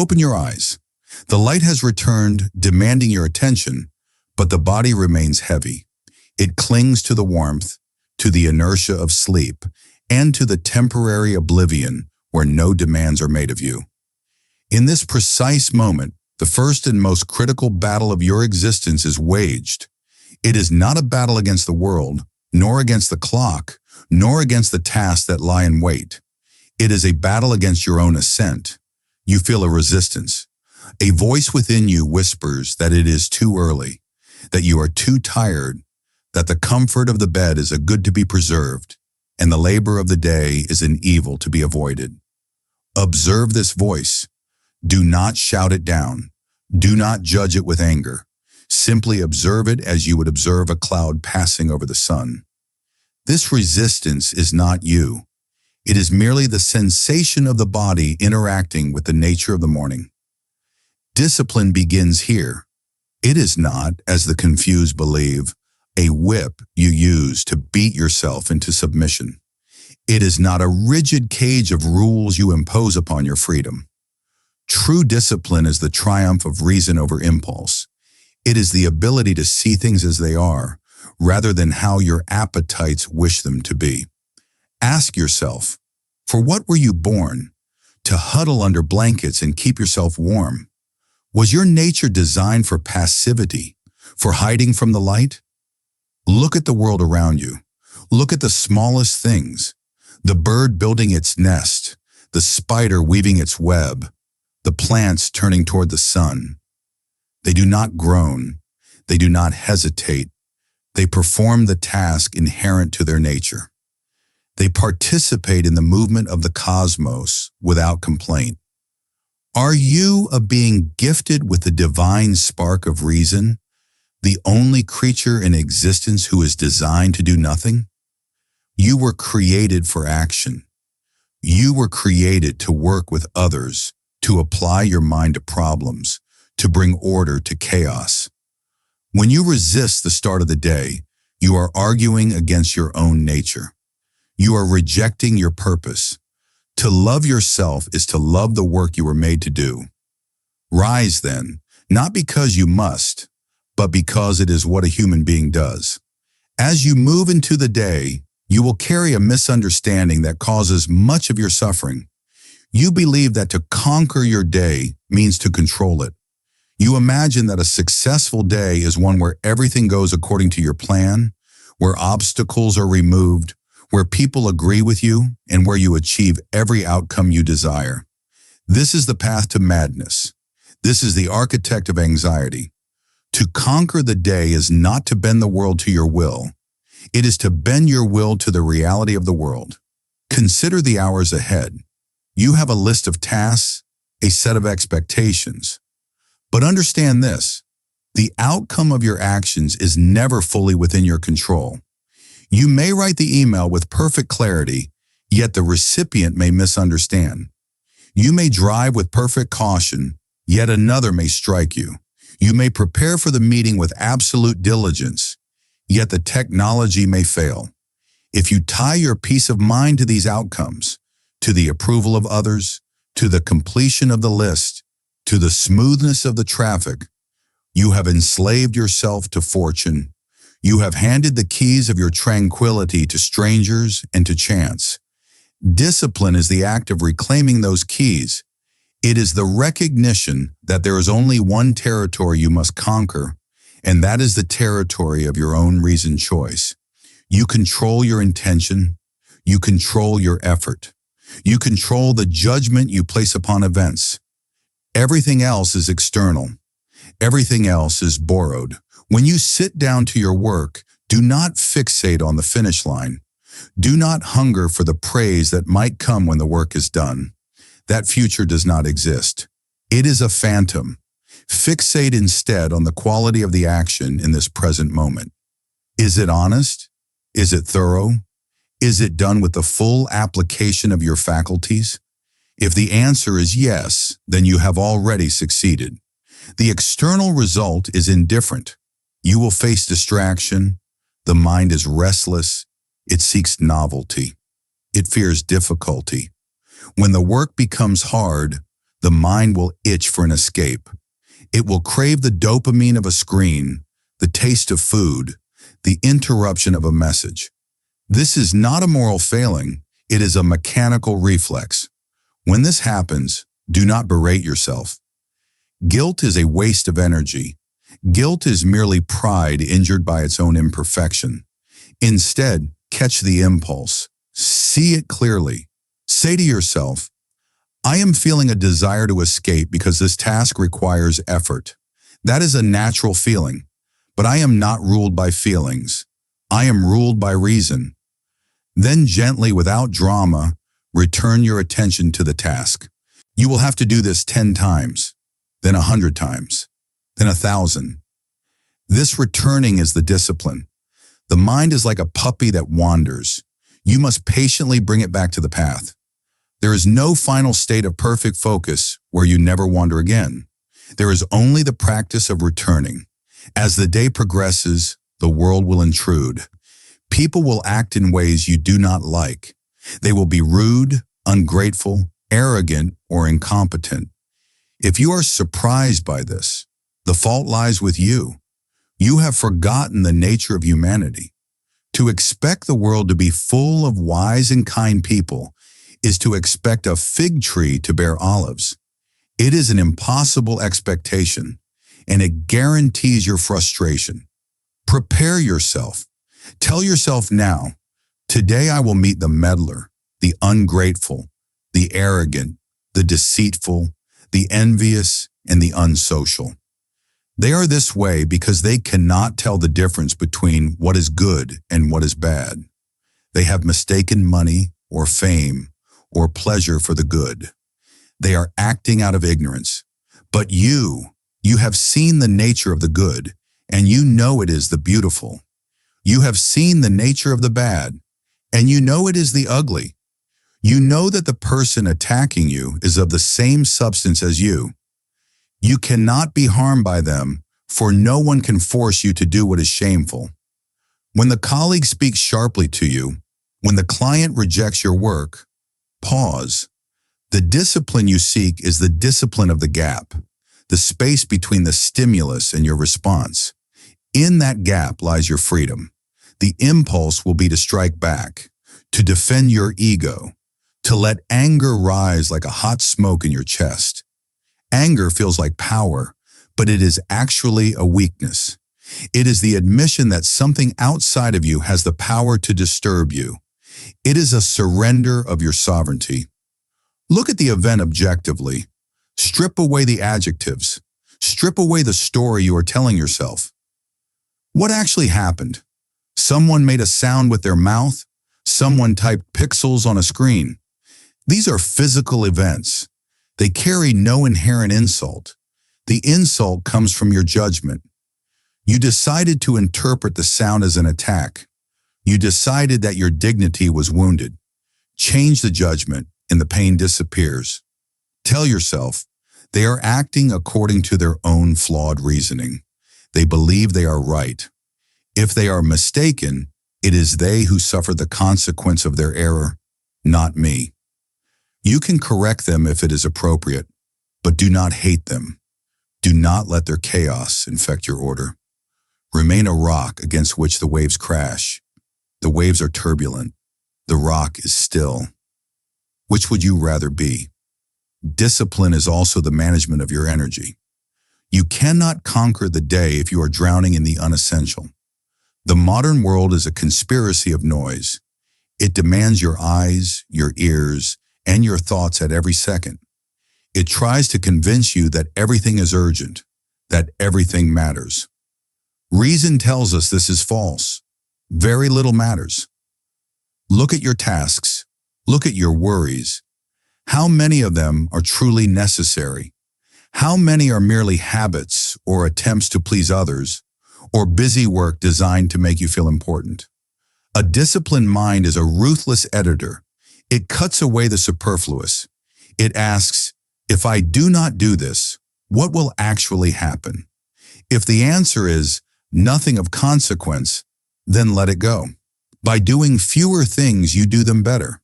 open your eyes. The light has returned, demanding your attention, but the body remains heavy. It clings to the warmth, to the inertia of sleep, and to the temporary oblivion where no demands are made of you. In this precise moment, the first and most critical battle of your existence is waged. It is not a battle against the world, nor against the clock, nor against the tasks that lie in wait. It is a battle against your own assent. You feel a resistance. A voice within you whispers that it is too early, that you are too tired, that the comfort of the bed is a good to be preserved, and the labor of the day is an evil to be avoided. Observe this voice. Do not shout it down. Do not judge it with anger. Simply observe it as you would observe a cloud passing over the sun. This resistance is not you. It is merely the sensation of the body interacting with the nature of the morning. Discipline begins here. It is not, as the confused believe, a whip you use to beat yourself into submission. It is not a rigid cage of rules you impose upon your freedom. True discipline is the triumph of reason over impulse. It is the ability to see things as they are, rather than how your appetites wish them to be. Ask yourself, for what were you born? To huddle under blankets and keep yourself warm? Was your nature designed for passivity, for hiding from the light? Look at the world around you. Look at the smallest things. The bird building its nest, the spider weaving its web, the plants turning toward the sun. They do not groan. They do not hesitate. They perform the task inherent to their nature. They participate in the movement of the cosmos without complaint. Are you a being gifted with the divine spark of reason, the only creature in existence who is designed to do nothing? You were created for action. You were created to work with others, to apply your mind to problems, to bring order to chaos. When you resist the start of the day, you are arguing against your own nature. You are rejecting your purpose. To love yourself is to love the work you were made to do. Rise then, not because you must, but because it is what a human being does. As you move into the day, you will carry a misunderstanding that causes much of your suffering. You believe that to conquer your day means to control it. You imagine that a successful day is one where everything goes according to your plan, where obstacles are removed, where people agree with you, and where you achieve every outcome you desire. This is the path to madness. This is the architect of anxiety. To conquer the day is not to bend the world to your will. It is to bend your will to the reality of the world. Consider the hours ahead. You have a list of tasks, a set of expectations. But understand this, the outcome of your actions is never fully within your control. You may write the email with perfect clarity, yet the recipient may misunderstand. You may drive with perfect caution, yet another may strike you. You may prepare for the meeting with absolute diligence, yet the technology may fail. If you tie your peace of mind to these outcomes, to the approval of others, to the completion of the list, to the smoothness of the traffic, you have enslaved yourself to fortune. You have handed the keys of your tranquility to strangers and to chance. Discipline is the act of reclaiming those keys. It is the recognition that there is only one territory you must conquer, and that is the territory of your own reasoned choice. You control your intention. You control your effort. You control the judgment you place upon events. Everything else is external. Everything else is borrowed. When you sit down to your work, do not fixate on the finish line. Do not hunger for the praise that might come when the work is done. That future does not exist. It is a phantom. Fixate instead on the quality of the action in this present moment. Is it honest? Is it thorough? Is it done with the full application of your faculties? If the answer is yes, then you have already succeeded. The external result is indifferent. You will face distraction. The mind is restless. It seeks novelty. It fears difficulty. When the work becomes hard, the mind will itch for an escape. It will crave the dopamine of a screen, the taste of food, the interruption of a message. This is not a moral failing, it is a mechanical reflex. When this happens, do not berate yourself. Guilt is a waste of energy. Guilt is merely pride injured by its own imperfection. Instead, catch the impulse. See it clearly. Say to yourself, I am feeling a desire to escape because this task requires effort. That is a natural feeling, but I am not ruled by feelings. I am ruled by reason. Then gently, without drama, return your attention to the task. You will have to do this 10 times, then 100 times, then 1,000. This returning is the discipline. The mind is like a puppy that wanders. You must patiently bring it back to the path. There is no final state of perfect focus where you never wander again. There is only the practice of returning. As the day progresses, the world will intrude. People will act in ways you do not like. They will be rude, ungrateful, arrogant, or incompetent. If you are surprised by this, the fault lies with you. You have forgotten the nature of humanity. To expect the world to be full of wise and kind people is to expect a fig tree to bear olives. It is an impossible expectation, and it guarantees your frustration. Prepare yourself. Tell yourself now, today I will meet the meddler, the ungrateful, the arrogant, the deceitful, the envious, and the unsocial. They are this way because they cannot tell the difference between what is good and what is bad. They have mistaken money or fame or pleasure for the good. They are acting out of ignorance. But you have seen the nature of the good, and you know it is the beautiful. You have seen the nature of the bad, and you know it is the ugly. You know that the person attacking you is of the same substance as you. You cannot be harmed by them, for no one can force you to do what is shameful. When the colleague speaks sharply to you, when the client rejects your work, pause. The discipline you seek is the discipline of the gap, the space between the stimulus and your response. In that gap lies your freedom. The impulse will be to strike back, to defend your ego, to let anger rise like a hot smoke in your chest. Anger feels like power, but it is actually a weakness. It is the admission that something outside of you has the power to disturb you. It is a surrender of your sovereignty. Look at the event objectively. Strip away the adjectives. Strip away the story you are telling yourself. What actually happened? Someone made a sound with their mouth. Someone typed pixels on a screen. These are physical events. They carry no inherent insult. The insult comes from your judgment. You decided to interpret the sound as an attack. You decided that your dignity was wounded. Change the judgment and the pain disappears. Tell yourself, they are acting according to their own flawed reasoning. They believe they are right. If they are mistaken, it is they who suffer the consequence of their error, not me. You can correct them if it is appropriate, but do not hate them. Do not let their chaos infect your order. Remain a rock against which the waves crash. The waves are turbulent. The rock is still. Which would you rather be? Discipline is also the management of your energy. You cannot conquer the day if you are drowning in the unessential. The modern world is a conspiracy of noise. It demands your eyes, your ears, and your thoughts at every second. It tries to convince you that everything is urgent, that everything matters. Reason tells us this is false. Very little matters. Look at your tasks. Look at your worries. How many of them are truly necessary? How many are merely habits or attempts to please others, or busy work designed to make you feel important? A disciplined mind is a ruthless editor. It cuts away the superfluous. It asks, if I do not do this, what will actually happen? If the answer is nothing of consequence, then let it go. By doing fewer things, you do them better.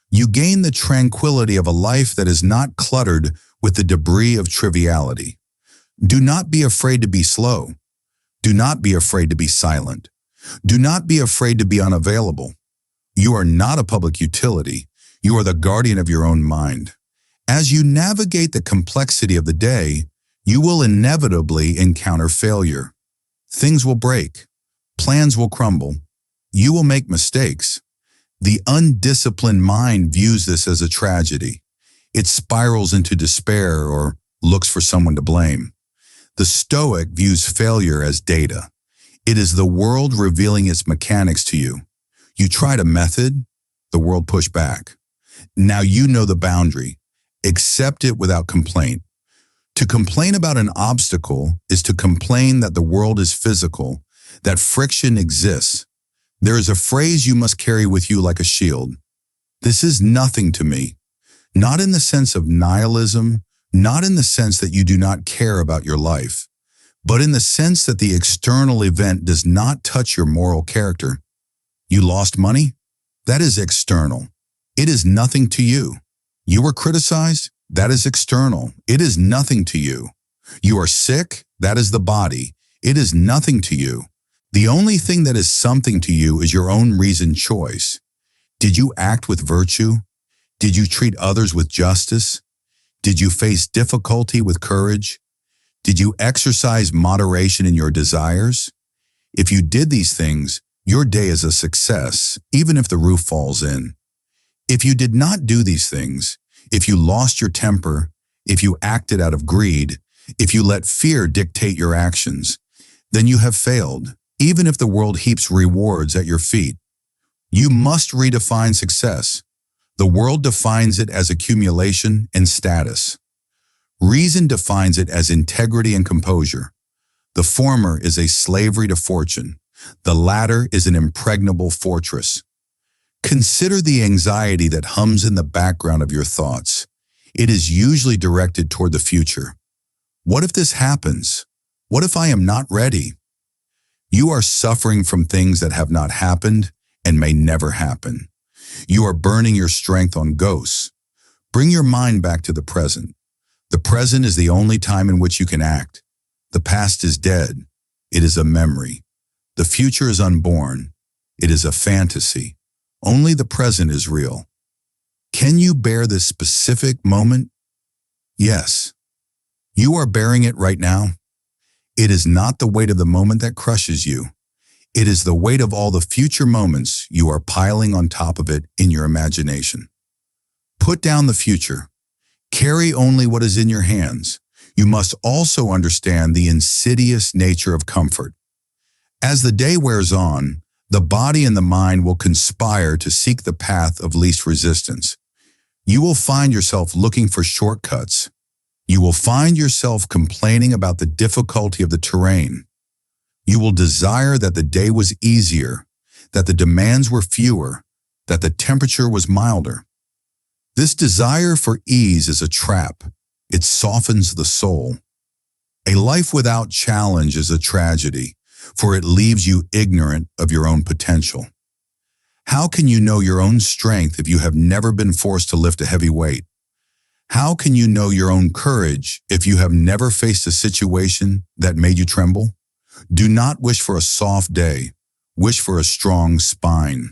You gain the tranquility of a life that is not cluttered with the debris of triviality. Do not be afraid to be slow. Do not be afraid to be silent. Do not be afraid to be unavailable. You are not a public utility. You are the guardian of your own mind. As you navigate the complexity of the day, you will inevitably encounter failure. Things will break. Plans will crumble. You will make mistakes. The undisciplined mind views this as a tragedy. It spirals into despair or looks for someone to blame. The Stoic views failure as data. It is the world revealing its mechanics to you. You tried a method, the world pushed back. Now you know the boundary. Accept it without complaint. To complain about an obstacle is to complain that the world is physical, that friction exists. There is a phrase you must carry with you like a shield. This is nothing to me. Not in the sense of nihilism, not in the sense that you do not care about your life, but in the sense that the external event does not touch your moral character. You lost money? That is external. It is nothing to you. You were criticized? That is external. It is nothing to you. You are sick? That is the body. It is nothing to you. The only thing that is something to you is your own reasoned choice. Did you act with virtue? Did you treat others with justice? Did you face difficulty with courage? Did you exercise moderation in your desires? If you did these things, your day is a success, even if the roof falls in. If you did not do these things, if you lost your temper, if you acted out of greed, if you let fear dictate your actions, then you have failed, even if the world heaps rewards at your feet. You must redefine success. The world defines it as accumulation and status. Reason defines it as integrity and composure. The former is a slavery to fortune. The latter is an impregnable fortress. Consider the anxiety that hums in the background of your thoughts. It is usually directed toward the future. What if this happens? What if I am not ready? You are suffering from things that have not happened and may never happen. You are burning your strength on ghosts. Bring your mind back to the present. The present is the only time in which you can act. The past is dead. It is a memory. The future is unborn. It is a fantasy. Only the present is real. Can you bear this specific moment? Yes. You are bearing it right now. It is not the weight of the moment that crushes you. It is the weight of all the future moments you are piling on top of it in your imagination. Put down the future. Carry only what is in your hands. You must also understand the insidious nature of comfort. As the day wears on, the body and the mind will conspire to seek the path of least resistance. You will find yourself looking for shortcuts. You will find yourself complaining about the difficulty of the terrain. You will desire that the day was easier, that the demands were fewer, that the temperature was milder. This desire for ease is a trap. It softens the soul. A life without challenge is a tragedy, for it leaves you ignorant of your own potential. How can you know your own strength if you have never been forced to lift a heavy weight? How can you know your own courage if you have never faced a situation that made you tremble? Do not wish for a soft day. Wish for a strong spine.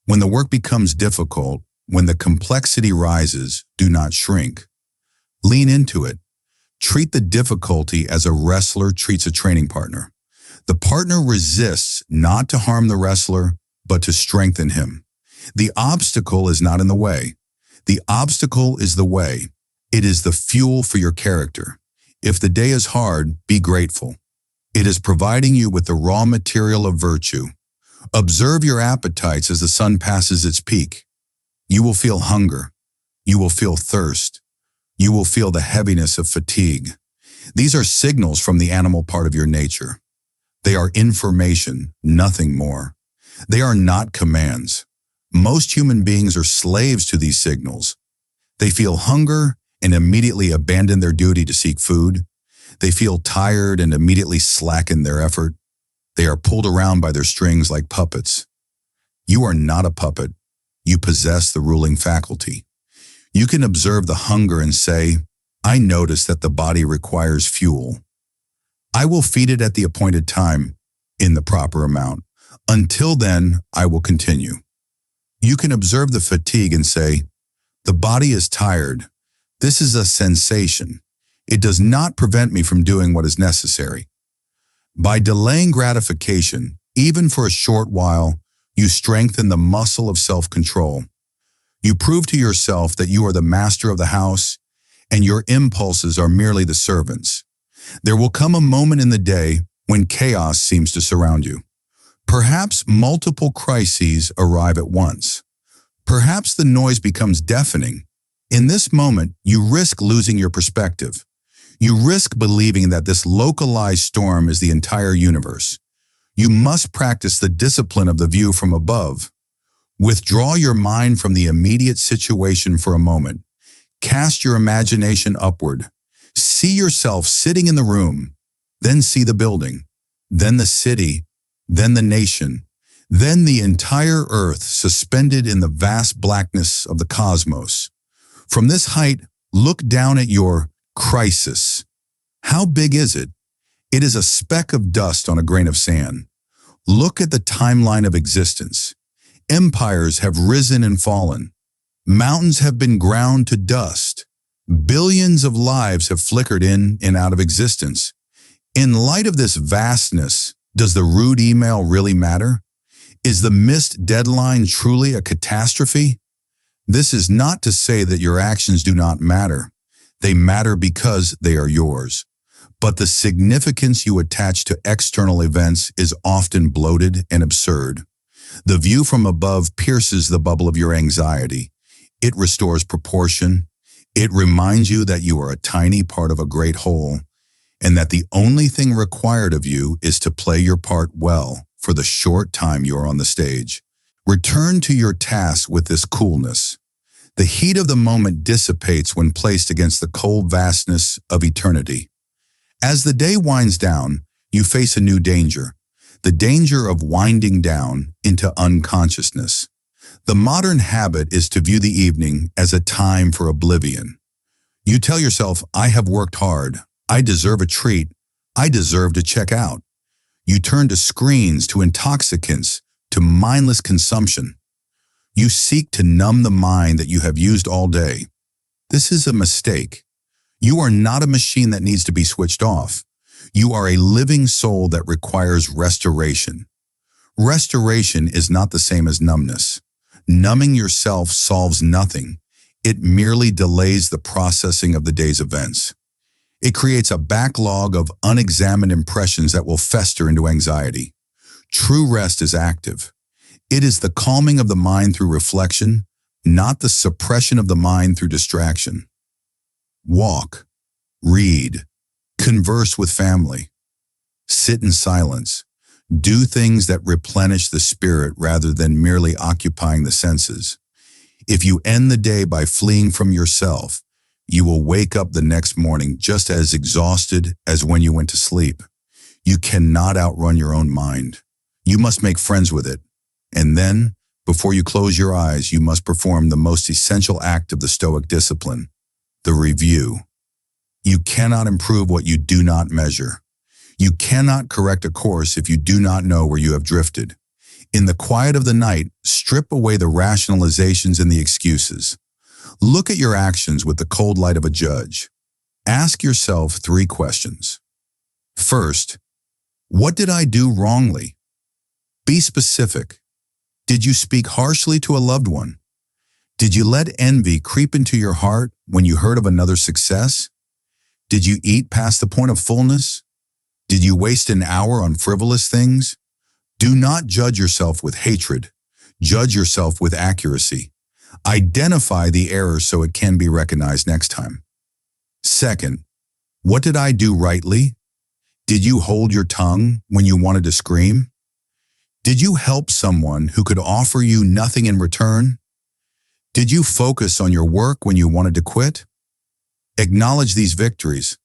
When the work becomes difficult, when the complexity rises, do not shrink. Lean into it. Treat the difficulty as a wrestler treats a training partner. The partner resists not to harm the wrestler, but to strengthen him. The obstacle is not in the way. The obstacle is the way. It is the fuel for your character. If the day is hard, be grateful. It is providing you with the raw material of virtue. Observe your appetites as the sun passes its peak. You will feel hunger. You will feel thirst. You will feel the heaviness of fatigue. These are signals from the animal part of your nature. They are information, nothing more. They are not commands. Most human beings are slaves to these signals. They feel hunger and immediately abandon their duty to seek food. They feel tired and immediately slacken their effort. They are pulled around by their strings like puppets. You are not a puppet. You possess the ruling faculty. You can observe the hunger and say, I notice that the body requires fuel. I will feed it at the appointed time, in the proper amount. Until then, I will continue. You can observe the fatigue and say, the body is tired. This is a sensation. It does not prevent me from doing what is necessary. By delaying gratification, even for a short while, you strengthen the muscle of self-control. You prove to yourself that you are the master of the house, and your impulses are merely the servants. There will come a moment in the day when chaos seems to surround you. Perhaps multiple crises arrive at once. Perhaps the noise becomes deafening. In this moment, you risk losing your perspective. You risk believing that this localized storm is the entire universe. You must practice the discipline of the view from above. Withdraw your mind from the immediate situation for a moment. Cast your imagination upward. See yourself sitting in the room, then see the building, then the city, then the nation, then the entire earth suspended in the vast blackness of the cosmos. From this height, look down at your crisis. How big is it? It is a speck of dust on a grain of sand. Look at the timeline of existence. Empires have risen and fallen. Mountains have been ground to dust. Billions of lives have flickered in and out of existence. In light of this vastness, does the rude email really matter? Is the missed deadline truly a catastrophe? This is not to say that your actions do not matter. They matter because they are yours. But the significance you attach to external events is often bloated and absurd. The view from above pierces the bubble of your anxiety. It restores proportion. It reminds you that you are a tiny part of a great whole, and that the only thing required of you is to play your part well for the short time you are on the stage. Return to your task with this coolness. The heat of the moment dissipates when placed against the cold vastness of eternity. As the day winds down, you face a new danger, the danger of winding down into unconsciousness. The modern habit is to view the evening as a time for oblivion. You tell yourself, I have worked hard, I deserve a treat, I deserve to check out. You turn to screens, to intoxicants, to mindless consumption. You seek to numb the mind that you have used all day. This is a mistake. You are not a machine that needs to be switched off. You are a living soul that requires restoration. Restoration is not the same as numbness. Numbing yourself solves nothing. It merely delays the processing of the day's events. It creates a backlog of unexamined impressions that will fester into anxiety. True rest is active. It is the calming of the mind through reflection, not the suppression of the mind through distraction. Walk, read, converse with family, sit in silence, do things that replenish the spirit rather than merely occupying the senses. If you end the day by fleeing from yourself, you will wake up the next morning just as exhausted as when you went to sleep. You cannot outrun your own mind. You must make friends with it. And then, before you close your eyes, you must perform the most essential act of the Stoic discipline, the review. You cannot improve what you do not measure. You cannot correct a course if you do not know where you have drifted. In the quiet of the night, strip away the rationalizations and the excuses. Look at your actions with the cold light of a judge. Ask yourself 3 questions. First, what did I do wrongly? Be specific. Did you speak harshly to a loved one? Did you let envy creep into your heart when you heard of another's success? Did you eat past the point of fullness? Did you waste an hour on frivolous things? Do not judge yourself with hatred. Judge yourself with accuracy. Identify the error so it can be recognized next time. Second, what did I do rightly? Did you hold your tongue when you wanted to scream? Did you help someone who could offer you nothing in return? Did you focus on your work when you wanted to quit? Acknowledge these victories.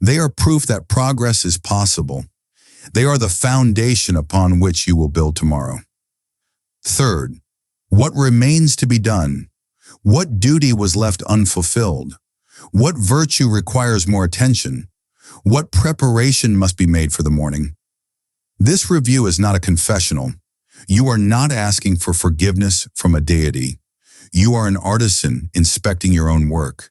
They are proof that progress is possible. They are the foundation upon which you will build tomorrow. Third, what remains to be done? What duty was left unfulfilled? What virtue requires more attention? What preparation must be made for the morning? This review is not a confessional. You are not asking for forgiveness from a deity. You are an artisan inspecting your own work.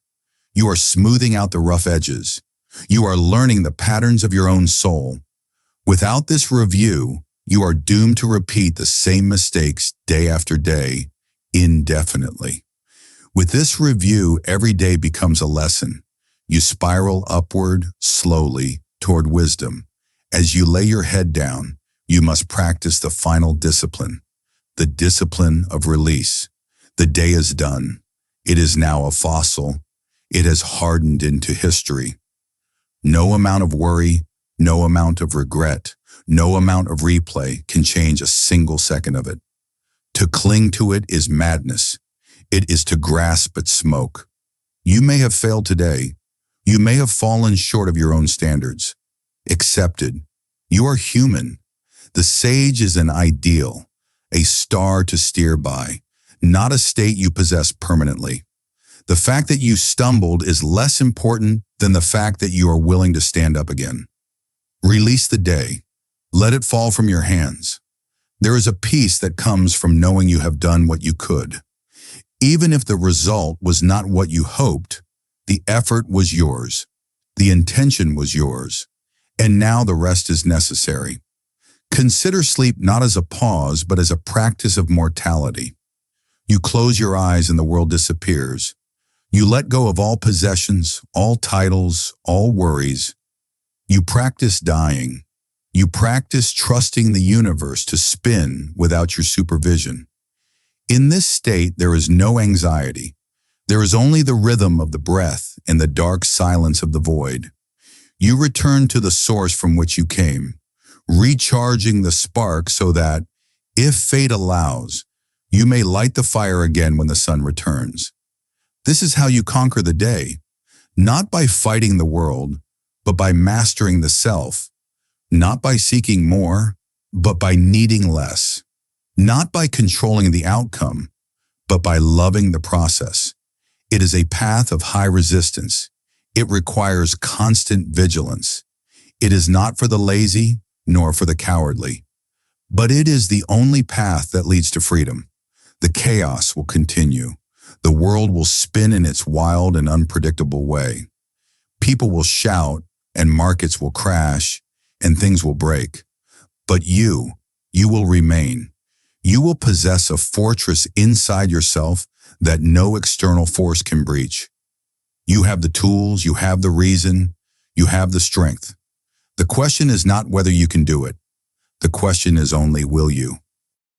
You are smoothing out the rough edges. You are learning the patterns of your own soul. Without this review, you are doomed to repeat the same mistakes day after day, indefinitely. With this review, every day becomes a lesson. You spiral upward, slowly, toward wisdom. As you lay your head down, you must practice the final discipline, the discipline of release. The day is done. It is now a fossil. It has hardened into history. No amount of worry, no amount of regret, no amount of replay can change a single second of it. To cling to it is madness. It is to grasp at smoke. You may have failed today. You may have fallen short of your own standards. Accept it. You are human. The sage is an ideal, a star to steer by, not a state you possess permanently. The fact that you stumbled is less important than the fact that you are willing to stand up again. Release the day. Let it fall from your hands. There is a peace that comes from knowing you have done what you could. Even if the result was not what you hoped, the effort was yours. The intention was yours. And now the rest is necessary. Consider sleep not as a pause, but as a practice of mortality. You close your eyes and the world disappears. You let go of all possessions, all titles, all worries. You practice dying. You practice trusting the universe to spin without your supervision. In this state, there is no anxiety. There is only the rhythm of the breath and the dark silence of the void. You return to the source from which you came, recharging the spark so that, if fate allows, you may light the fire again when the sun returns. This is how you conquer the day, not by fighting the world, but by mastering the self, not by seeking more, but by needing less, not by controlling the outcome, but by loving the process. It is a path of high resistance. It requires constant vigilance. It is not for the lazy, nor for the cowardly, but it is the only path that leads to freedom. The chaos will continue. The world will spin in its wild and unpredictable way. People will shout, and markets will crash, and things will break. But you will remain. You will possess a fortress inside yourself that no external force can breach. You have the tools, you have the reason, you have the strength. The question is not whether you can do it. The question is only, will you?